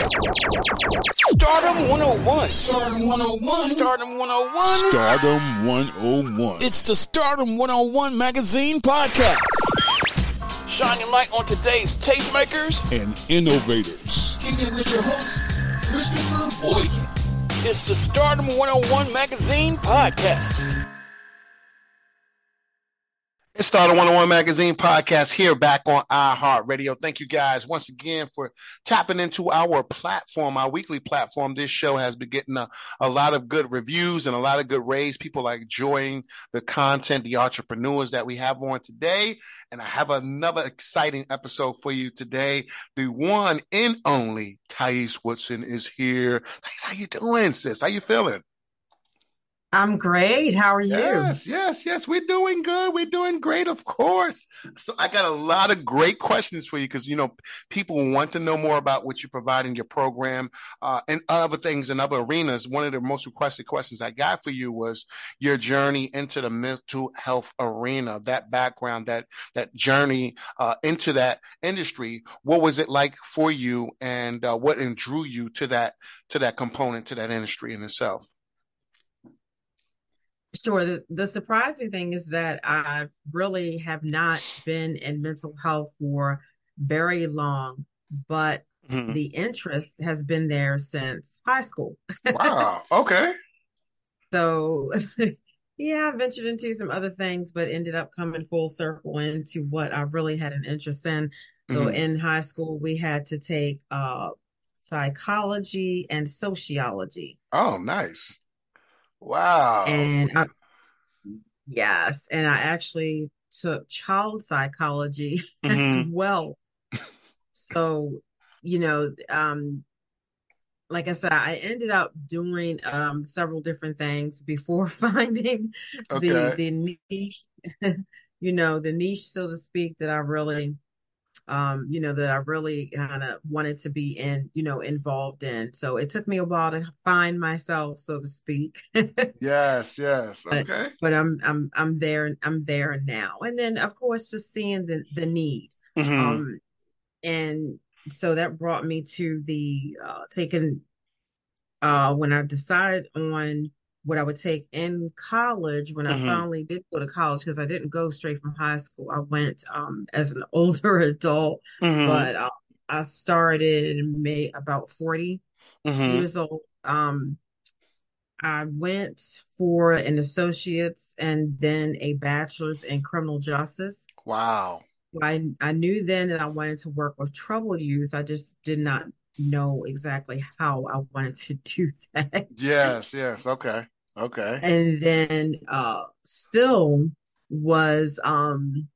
Stardom 101. Stardom 101. Stardom 101. Stardom 101. It's the Stardom 101 Magazine Podcast. Shining light on today's tastemakers and innovators. Kicking with your host, Christopher Boykin. It's the Stardom 101 Magazine Podcast. It's Stardom 101 Magazine Podcast here back on iHeartRadio. Thank you guys once again for tapping into our platform, our weekly platform. This show has been getting a lot of good reviews and a lot of good raves. People are enjoying the content, the entrepreneurs that we have on today. And I have another exciting episode for you today. The one and only Tyese Woodson is here. Tyese, how you doing, sis? How you feeling? I'm great. How are you? Yes. We're doing good. We're doing great, of course. So I got a lot of great questions for you because, people want to know more about what you provide in your program and other things in other arenas. One of the most requested questions I got for you was your journey into the mental health arena, that background, that journey into that industry. What was it like for you, and what drew you to that component, to that industry in itself? Sure. The surprising thing is that I really have not been in mental health for very long, but the interest has been there since high school. Wow. Okay. So, yeah, I ventured into some other things, but ended up coming full circle into what I really had an interest in. So in high school, we had to take psychology and sociology. Oh, nice. Wow. And yes, and I actually took child psychology as well. So, like I said, I ended up doing several different things before finding the niche, the niche, so to speak, that I really kind of wanted to be involved in. So it took me a while to find myself, so to speak. Yes. Okay. But I'm there now. And then of course just seeing the need. And so that brought me to the when I decided on what I would take in college, when I finally did go to college, because I didn't go straight from high school. I went as an older adult, but I started in May, about 40 years old. I went for an associate's and then a bachelor's in criminal justice. Wow. I knew then that I wanted to work with troubled youth. I just did not know exactly how I wanted to do that. Yes. Okay. And then still was kind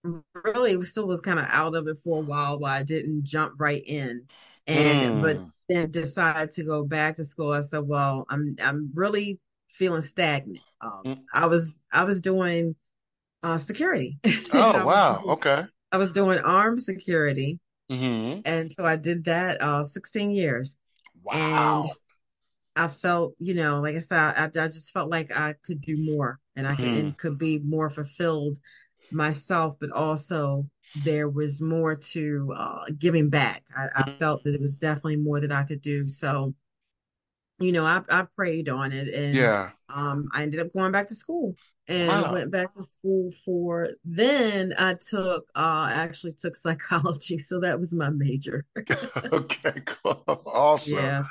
of out of it for a while, but I didn't jump right in. But then decided to go back to school. I said, well, I'm really feeling stagnant. I was doing security. Oh, wow. Okay. I was doing armed security. And so I did that 16 years. Wow. And I felt, like I said, I just felt like I could do more, and I could be more fulfilled myself, but also there was more to giving back. I felt that it was definitely more that I could do. So, I prayed on it, and I ended up going back to school. And went back to school then I actually took psychology. So that was my major. Okay, cool. Awesome. Yeah.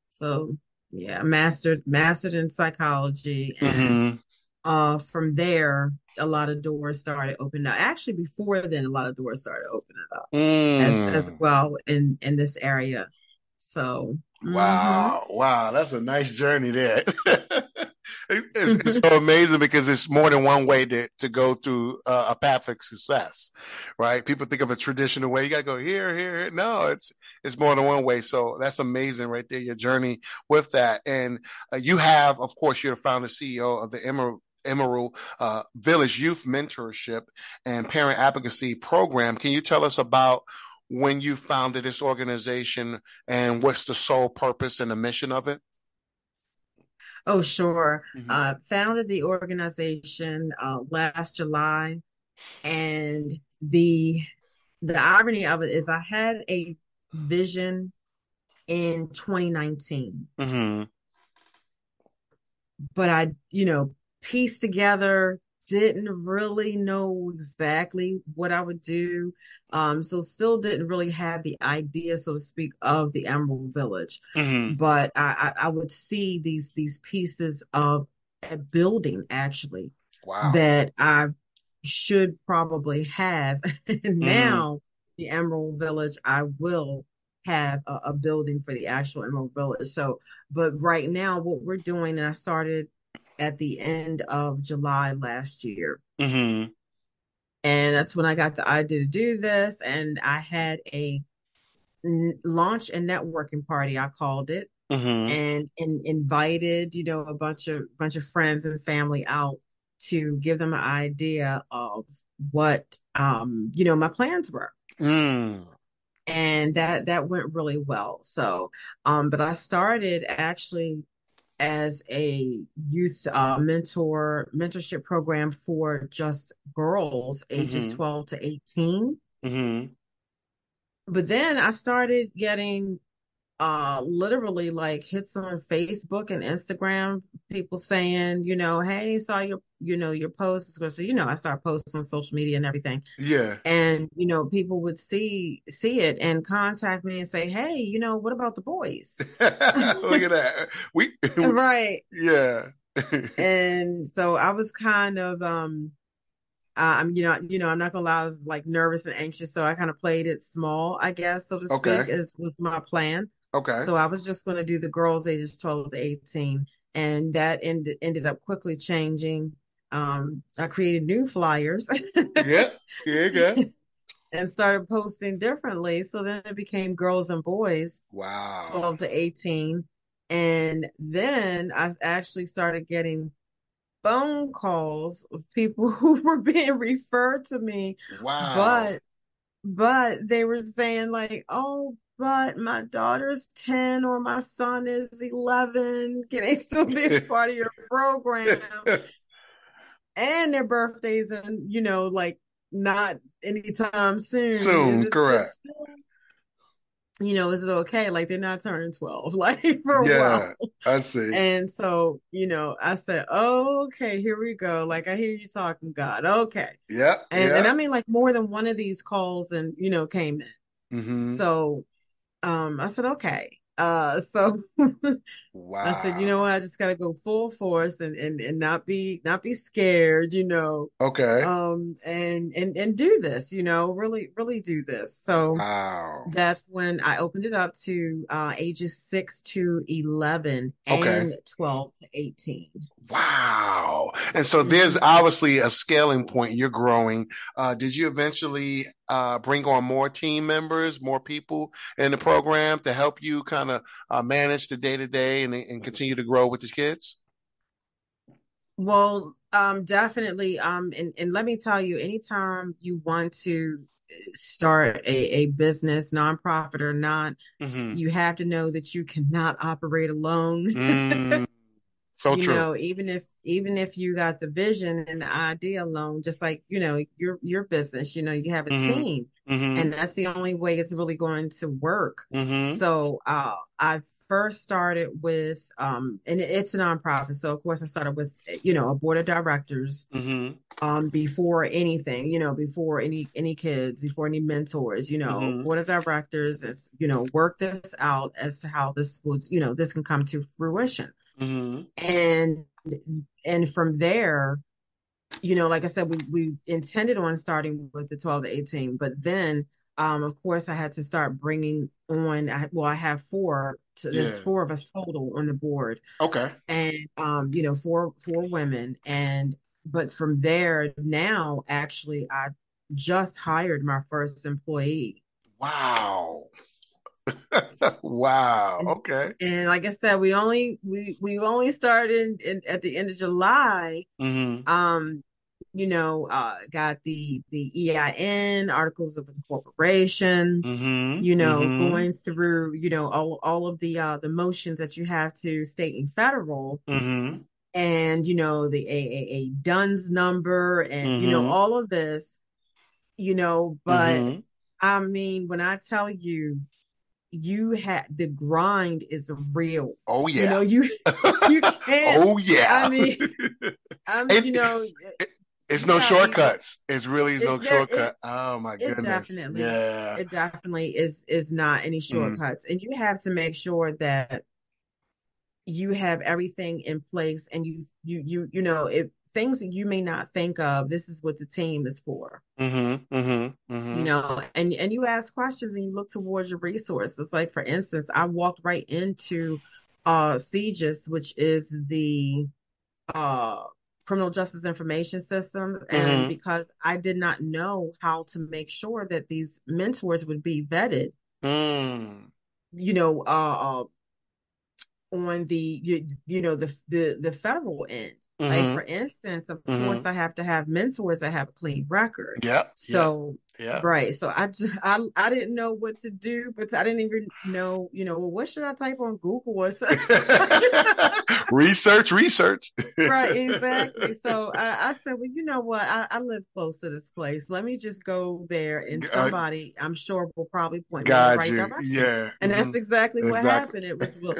So yeah, mastered in psychology. And from there, a lot of doors started opening up. Actually, before then, a lot of doors started opening up as well in this area. So. Wow. That's a nice journey there. It's so amazing because it's more than one way to go through a path of success, right? People think of a traditional way. You got to go here. No, it's more than one way. So that's amazing right there, your journey with that. And you have, of course, you're the founder CEO of the Emerald Village Youth Mentorship and Parent Advocacy Program. Can you tell us about when you founded this organization and what's the sole purpose and the mission of it? Oh, sure. Founded the organization last July, and the irony of it is I had a vision in 2019. Mm-hmm. But I, pieced together, didn't really know exactly what I would do. So still didn't really have the idea, so to speak, of the Emerald Village. Mm-hmm. But I would see these pieces of a building actually Wow. that I should probably have. And Mm-hmm. now the Emerald Village, I will have a building for the actual Emerald Village. So, but right now, what we're doing, and I started at the end of July last year. Mm-hmm. And that's when I got the idea to do this. And I had a launch and networking party, I called it, Mm-hmm. and invited, a bunch of friends and family out to give them an idea of what my plans were. Mm. And that went really well. So but I started actually as a youth mentorship program for just girls ages Mm-hmm. 12 to 18. Mm-hmm. But then I started getting literally like hits on Facebook and Instagram, people saying, hey, saw your posts. So, I started posting on social media and everything. Yeah. And, people would see it and contact me and say, hey, what about the boys? Look at that. Right. Yeah. And so I was kind of I'm I'm not gonna lie, I was like nervous and anxious, so I kind of played it small, I guess, so to speak, Okay. as was my plan. Okay. So I was just going to do the girls ages 12 to 18, and that ended up quickly changing. I created new flyers Yeah. Yeah. Yeah. and started posting differently. So then it became girls and boys Wow. 12 to 18. And then I actually started getting phone calls of people who were being referred to me, Wow. but they were saying like, oh, but my daughter's 10 or my son is 11. Can they still be a part of your program? And their birthdays and, like not anytime soon. Is Soon, it correct. still, is it okay? Like they're not turning 12, like for a Yeah, while. I see. And so, I said, oh, okay, here we go. Like I hear you talking, God. Okay. Yeah, And yeah. I mean like more than one of these calls and, came in. Mm-hmm. So I said, okay. So I said, you know Wow. what, I just gotta go full force and not be scared, Okay. and do this, really, really do this. So Wow. that's when I opened it up to ages 6 to 11 Okay. and 12 to 18. Wow. And so there's Mhm. obviously a scaling point. You're growing. Did you eventually bring on more team members, more people in the program to help you kind of manage the day to day and continue to grow with the kids? Well, definitely. And let me tell you, anytime you want to start a business, nonprofit or not, Mm-hmm. you have to know that you cannot operate alone. Mm, so true. Even if you got the vision and the idea alone, just like, your business, you have a Mm-hmm. team, Mm-hmm. and that's the only way it's really going to work. Mm-hmm. So I first started with and it's a nonprofit. So of course I started with, a board of directors Mm-hmm. before anything, before any kids, before any mentors, Mm-hmm. board of directors is, work this out as to how this would, this can come to fruition. Mm-hmm. And from there, like I said, we intended on starting with the 12 to 18, but then of course I had to start bringing on, I have there's Yeah. 4 of us total on the board, Okay. and four women. And but from there now, actually, I just hired my first employee. Wow. Wow. And, Okay. and like I said, we only started at the end of July. Mm-hmm. Um, got the EIN, articles of incorporation, Mm-hmm. Mm-hmm. going through, all of the motions that you have to state and federal, Mm-hmm. and, the AAA DUNS number, and, Mm-hmm. all of this, but Mm-hmm. I mean, when I tell you, you had the grind is real. Oh yeah. You know, you can't. Oh yeah. I mean, And you know, it's no shortcuts. It's really no there, shortcut. Oh my goodness. Yeah. it definitely is not any shortcuts, and you have to make sure that you have everything in place, and you know, if things that you may not think of, this is what the team is for. You know, and you ask questions and you look towards your resources. Like, for instance, I walked right into CJIS, which is the criminal justice information system, and because I did not know how to make sure that these mentors would be vetted, you know, on the you know, the federal end. Like, for instance, of course, I have to have mentors that have a clean record. Yep. So, yeah. right. So I didn't know what to do, but I didn't even know, you know, well, what should I type on Google or something? Research. Right, exactly. So I said, well, you know what? I live close to this place. Let me just go there, and somebody, I'm sure, will probably point me in the right direction. Yeah. And that's exactly what happened. It was, well,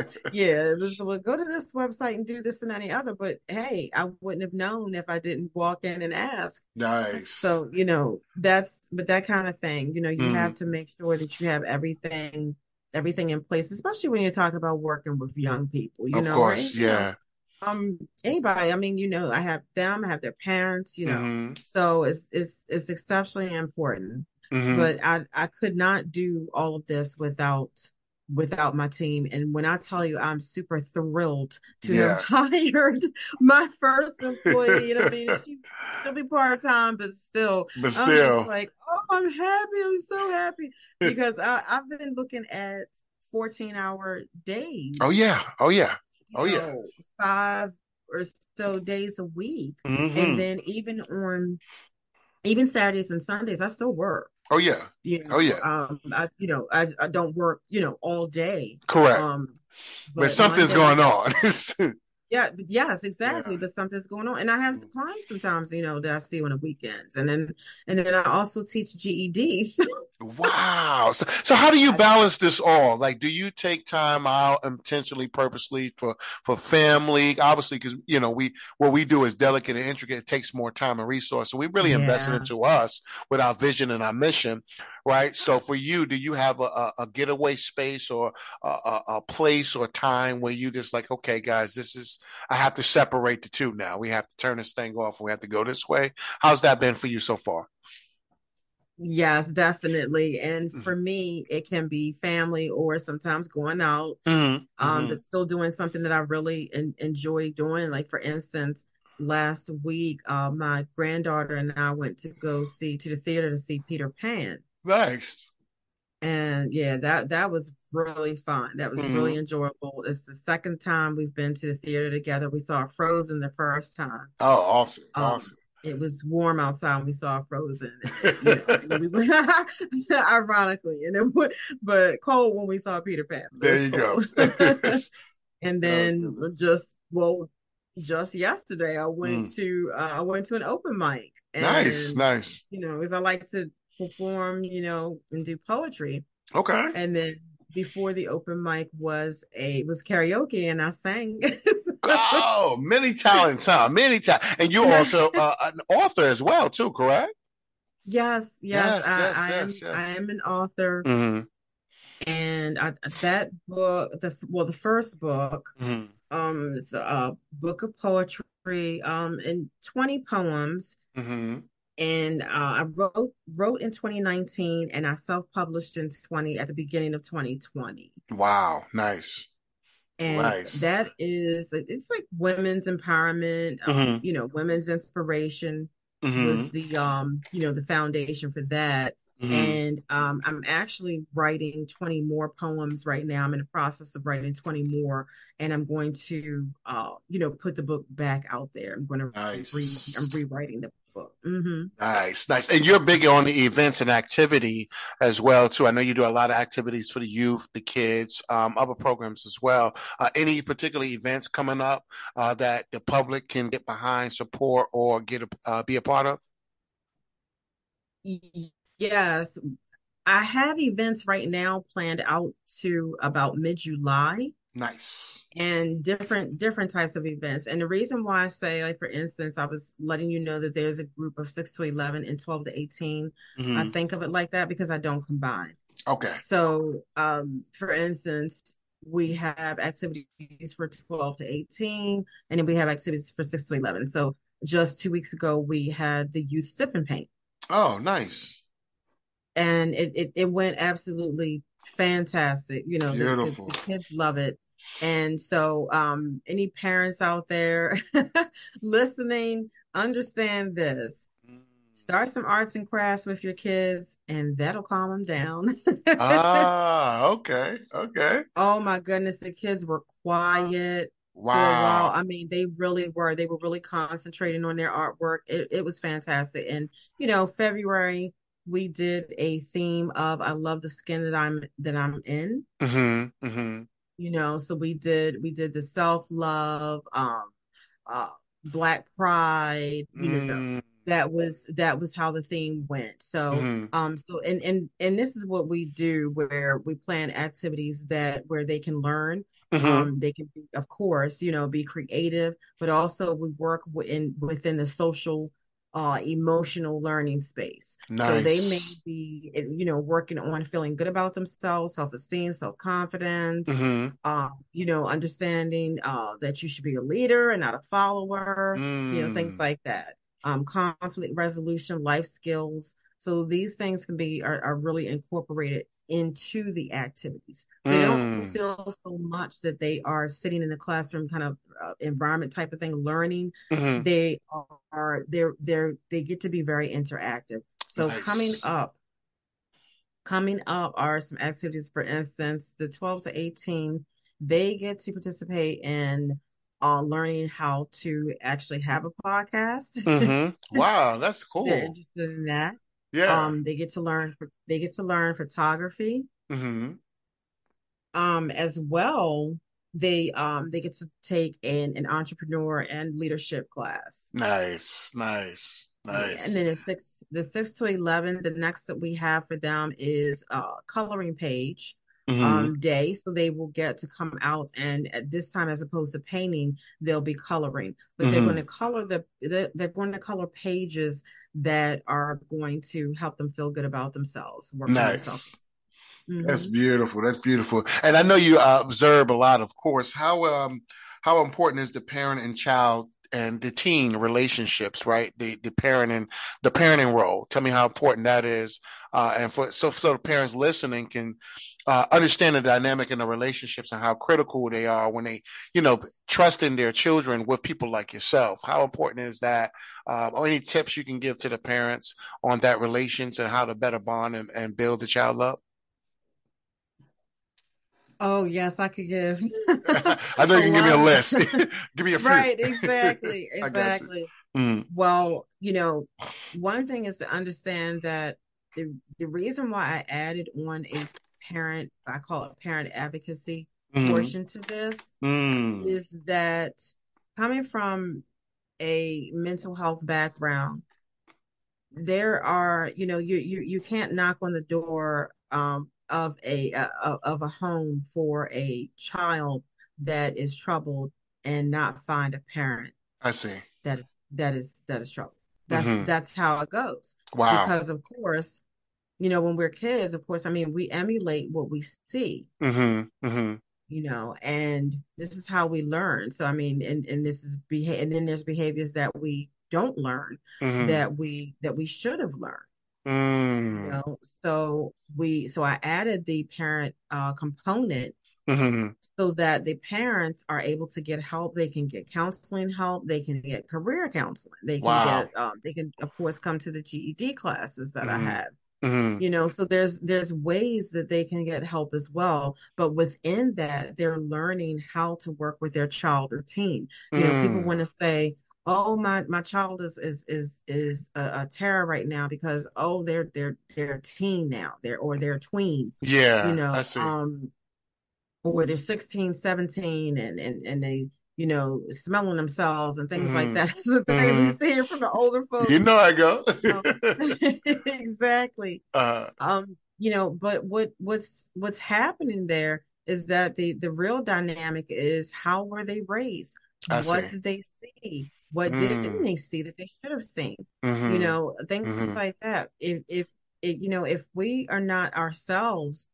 go to this website and do this and any other. But hey, I wouldn't have known if I didn't walk in and ask. Nice. So, you know, but that kind of thing, you know, you have to make sure that you have everything in place, especially when you're talking about working with young people, you know. Of course, yeah. Anybody, I mean, you know, I have their parents, you know, so it's exceptionally important. But I could not do all of this without my team. And when I tell you, I'm super thrilled to have hired my first employee. You know what I mean? She'll be part-time, but still. I'm just like, oh, I'm happy. I'm so happy because I've been looking at 14-hour days. Oh yeah. 5 or so days a week. And then even Saturdays and Sundays, I still work. Oh yeah. You know, I don't work, you know, all day. Correct. But something's going on. Yes, exactly. But something's going on. And I have clients sometimes, you know, that I see on the weekends. And then I also teach GEDs. Wow. So how do you balance this all? Like, do you take time out intentionally, purposely for family? Obviously, because, you know, what we do is delicate and intricate. It takes more time and resource. So we really invested into us with our vision and our mission, right? So for you, do you have a getaway space or a place or time where you just like, okay, guys, I have to separate the two now. We have to turn this thing off. We have to go this way. How's that been for you so far? Yes, definitely. And for me, it can be family or sometimes going out, but still doing something that I really enjoy doing. Like, for instance, last week, my granddaughter and I went to go to the theater to see Peter Pan. Nice. And yeah, that was really fun. That was really enjoyable. It's the second time we've been to the theater together. We saw Frozen the first time. Oh, awesome. It was warm outside when we saw Frozen. You know, we went, ironically, but cold when we saw Peter Pan. There you go. And then just yesterday, I went to an open mic. And, nice. You know, if I like to perform, you know, and do poetry. Okay. And then before the open mic was karaoke, and I sang. Oh, many talents, huh? Many talents. And you're also an author as well, too, correct? Yes. I am an author. And that book, the first book, is a book of poetry, and 20 poems. And I wrote in 2019, and I self-published at the beginning of 2020. Wow, nice. And that it's like women's empowerment, you know, women's inspiration was the the foundation for that. And I'm actually writing 20 more poems right now. I'm in the process of writing 20 more, and I'm going to put the book back out there. I'm going to I'm rewriting the book. Nice. And you're big on the events and activity as well, too. I know you do a lot of activities for the youth, the kids, other programs as well. Any particular events coming up that the public can get behind, support, or be a part of? Yes. I have events right now planned out to about mid-July. Nice. And different types of events. And the reason why I say, like, for instance, I was letting you know that there's a group of 6 to 11 and 12 to 18. I think of it like that because I don't combine. Okay. So, for instance, we have activities for 12 to 18, and then we have activities for 6 to 11. So just 2 weeks ago, we had the youth sip and paint. Oh, nice. And it went absolutely fantastic. You know, the kids love it. And so, any parents out there listening, understand this. Start some arts and crafts with your kids, and that'll calm them down. Okay. Okay. Oh my goodness, the kids were quiet for a while. Wow. I mean, they really were. They were really concentrating on their artwork. It was fantastic. And, February, we did a theme of I love the skin that I'm in. So we did the self-love, Black pride, that was how the theme went. So and this is what we do, where we plan activities where they can learn. They can be, of course, be creative, but also we work within the social emotional learning space. Nice. So they may be, working on feeling good about themselves, self-esteem, self-confidence, understanding that you should be a leader and not a follower, things like that. Conflict resolution, life skills. So these things are really incorporated into the activities. So they don't feel so much that they are sitting in a classroom kind of environment type of thing, learning. They get to be very interactive. So nice. Coming up are some activities. For instance, the 12 to 18, they get to participate in learning how to actually have a podcast. Wow, that's cool. They're interested in that. Yeah. They get to learn photography. As well, they get to take an entrepreneur and leadership class. Nice. Yeah, and then the 6 to 11, the next that we have for them is coloring page day. So they will get to come out, and at this time, as opposed to painting, they'll be coloring. But they're going to color they're going to color pages that are going to help them feel good about themselves. Work on themselves. That's beautiful. That's beautiful. And I know you observe a lot, of course. How important is the parent and child and the teen relationships, right? The parenting role. Tell me how important that is, and so the parents listening can understand the dynamic in the relationships and how critical they are when they, trust in their children with people like yourself. How important is that? Or any tips you can give to the parents on that relations and how to better bond and build the child up? Oh, yes, I could give. I know you can give me a list. Give me a few. Right, exactly. Well, one thing is to understand that the reason why I added on I call it parent advocacy portion to this is that coming from a mental health background, there are, you can't knock on the door of a home for a child that is troubled and not find a parent. I see. That is troubled. That's how it goes. Wow. Because of course, when we're kids, of course, I mean, we emulate what we see. And this is how we learn. So I mean, and this is and then there's behaviors that we don't learn that we should have learned. So I added the parent component so that the parents are able to get help. They can get counseling help. They can get career counseling. They can they can, of course, come to the GED classes that I have. So there's ways that they can get help as well. But within that, they're learning how to work with their child or teen. People want to say, oh, my child is a terror right now because they're teen now, they're tween. Yeah, I see. Or they're 16, 17 and they smelling themselves and things like that. So things we see here from the older folks. I go. Exactly. but what's happening there is that the real dynamic is, how were they raised? I see. What did they see? What didn't Mm. they see that they should have seen? Mm-hmm. Things Mm-hmm. like that. If we are not ourselves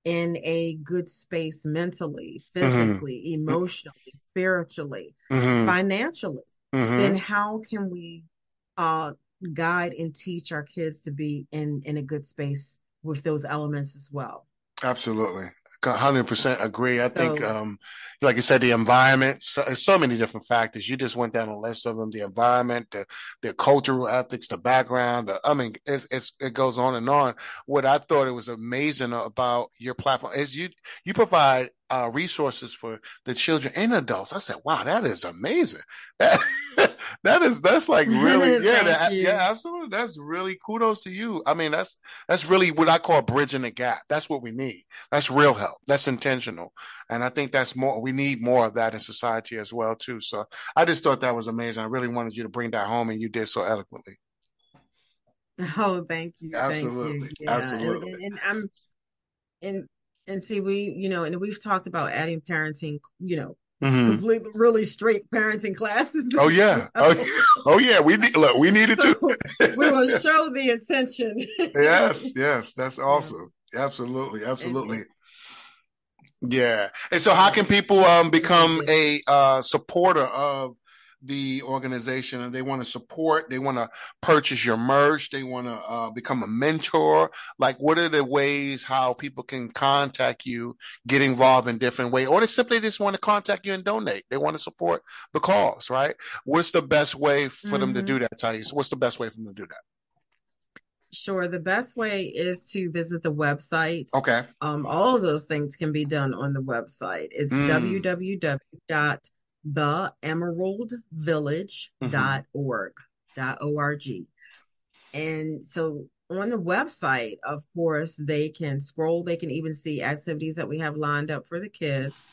in a good space mentally, Mm-hmm. physically, emotionally, spiritually, Mm-hmm. financially, then Mm-hmm. how can we uh, guide and teach our kids to be in a good space with those elements as well? Absolutely. 100% agree. I think, So, like you said, the environment, so many different factors. You just went down a list of them: the environment, the cultural ethics, the background. It goes on and on. What I thought it was amazing about your platform is you provide resources for the children and adults. I said, wow, that is amazing. That's like really, thank yeah, you. absolutely. That's really kudos to you. I mean, that's really what I call bridging the gap. That's what we need. That's real help. That's intentional. And I think we need more of that in society as well, too. So I just thought that was amazing. I really wanted you to bring that home, and you did so eloquently. Oh, thank you, thank you. Absolutely. Yeah, Absolutely. and I'm and and see, and we've talked about adding parenting, Mm-hmm. completely really straight parenting classes Oh as yeah. well. Oh yeah. We need it too. So we will show the intention. Yes. Yes. That's Yeah. awesome. Absolutely. Absolutely. And Yeah. And so how can yes, people and thank become you. a supporter of the organization, and they want to support, they want to purchase your merch, they want to become a mentor? Like, what are the ways how people can contact you, get involved in different ways, or they simply just want to contact you and donate? They want to support the cause, right? What's the best way for them to Hmm. do that, Tyese? What's the best way for them to do that? Sure. The best way is to visit the website. Okay. All of those things can be done on the website. It's Mm. Mm-hmm. www.theemeraldvillage.org. And so on the website, of course, they can scroll, they can even see activities that we have lined up for the kids.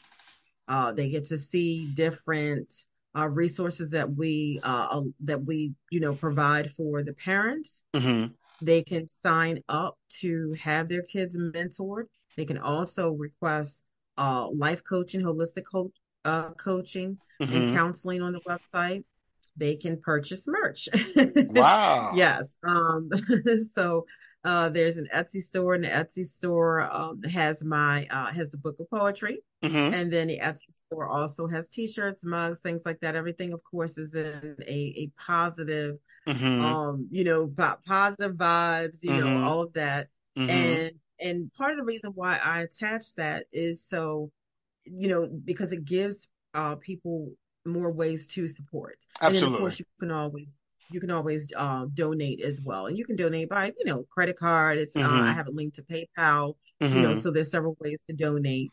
They get to see different resources that we provide for the parents. Mm-hmm. They can sign up to have their kids mentored. They can also request life coaching, coaching, and Mm-hmm. counseling on the website. They can purchase merch. Wow. Yes. So there's an Etsy store, and the Etsy store has the book of poetry. Mm-hmm. And then the Etsy store also has t-shirts, mugs, things like that. Everything, of course, is in a positive, Mm-hmm. positive vibes, Mm-hmm. all of that. Mm-hmm. And part of the reason why I attach that is so, because it gives people more ways to support. And then of Absolutely. course you can always donate as well. And you can donate by, credit card. It's I Mm-hmm. have a link to PayPal, Mm-hmm. so there's several ways to donate,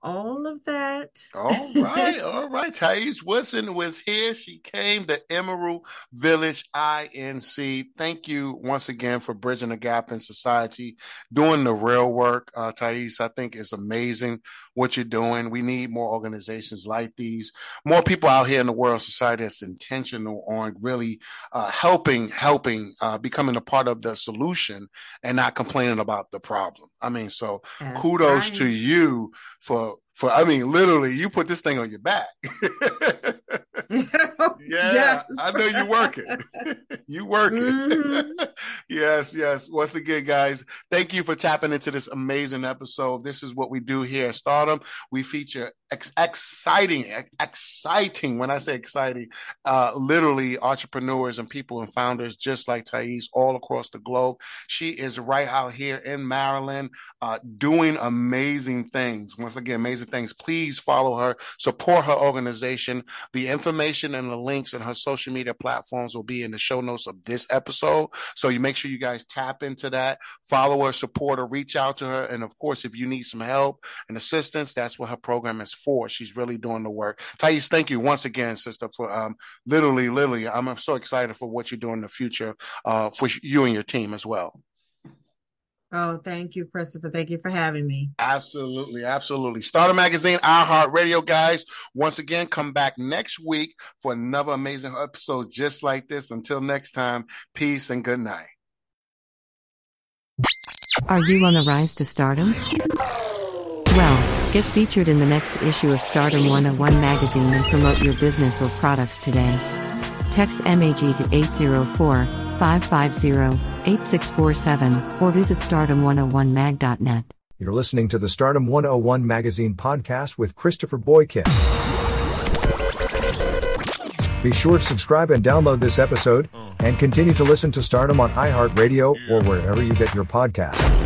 all of that. All right, all right. Tyese Woodson was here. She came, the Emerald Village INC. Thank you once again for bridging the gap in society, doing the real work. Tyese, I think it's amazing what you're doing. We need more organizations like these, more people out here in the world, society that's intentional on really helping, becoming a part of the solution and not complaining about the problem. I mean, so That's kudos to right. you I mean, literally, you put this thing on your back. Yeah, Yes. I know you working. You working. Hmm. Yes, yes. Once again, guys, thank you for tapping into this amazing episode. This is what we do here at Stardom. We feature exciting. When I say exciting, literally entrepreneurs and people and founders just like Tyese all across the globe. She is right out here in Maryland, doing amazing things. Once again, amazing things. Please follow her, support her organization. The information and the links and her social media platforms will be in the show notes of this episode. So you make sure you guys tap into that, follow her, support her, reach out to her. And of course, if you need some help and assistance, that's what her program is for. She's really doing the work. Tyese, thank you once again, sister, for literally, I'm so excited for what you're doing in the future for you and your team as well. Oh, thank you, Christopher. Thank you for having me. Absolutely, absolutely. Stardom Magazine, iHeartRadio, guys. Once again, come back next week for another amazing episode just like this. Until next time, peace and good night. Are you on the rise to stardom? Well, get featured in the next issue of Stardom101 Magazine and promote your business or products today. Text MAG to 804-550-8647 or visit stardom101mag.net. You're listening to the Stardom101 Magazine Podcast with Christopher Boykin. Be sure to subscribe and download this episode, and continue to listen to Stardom on iHeartRadio or wherever you get your podcasts.